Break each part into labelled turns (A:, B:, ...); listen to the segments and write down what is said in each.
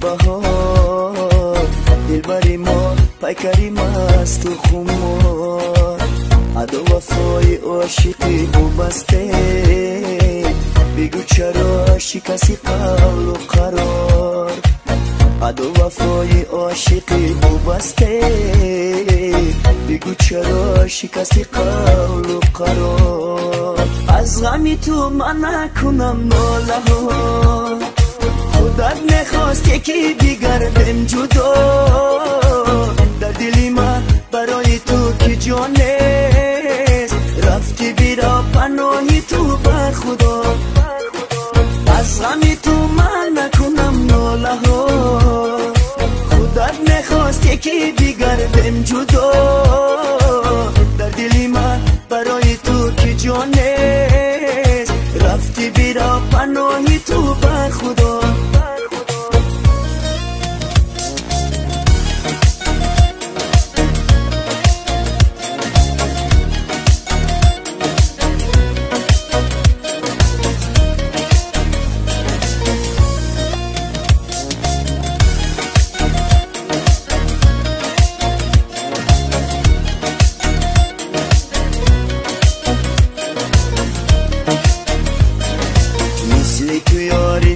A: بهار دلبری ما پیکریم است تو خمار عدو وفای عاشقی او بسته بگو چرا شکستی قول و قرار عدو وفای عاشقی او بسته بگو چرا شکستی قول و قرار از غمی تو من نکنم ناله ها خودت نخواست یکی دیگر بم جدا در دلی من برای تو که جانست رفتی بیرا پناهی تو بر خدا از غمی تو من نکنم ناله ها خودت نخواست یکی دیگر بم جدا در دلی من برای تو که جانست رفتی بیرا پناهی تو بر خدا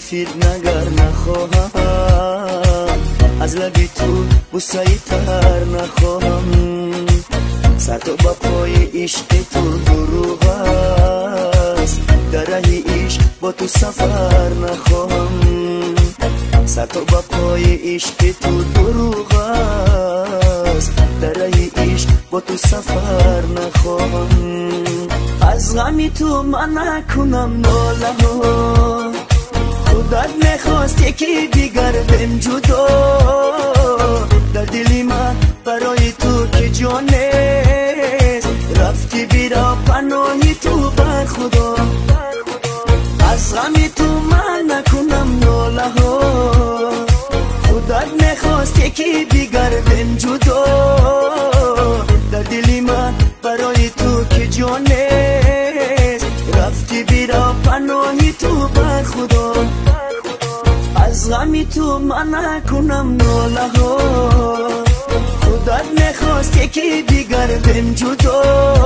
A: فید نگر نخواهم از لبی تو بوسه‌ای تر نخواهم سر تو با پای عشق تو دروغ است در راه عشق با تو سفر نخواهم سر تو با پای عشق تو دروغ است در راه عشق با تو سفر نخواهم از غمی تو من نکنم ناله ها خودت نخواست یکی دیگر بم جدا در دلی من برای تو که جانست رفتی بیرا پناهی تو بر خدا از غمی تو من نکنم ناله ها خودت نخواست یکی دیگر بم جدا در دلی من برای تو که جانست رفتی بیرا پناهی تو بر خدا از غمی تو من نکنم ناله ها خودت نخواست یکی دیگر بم جدا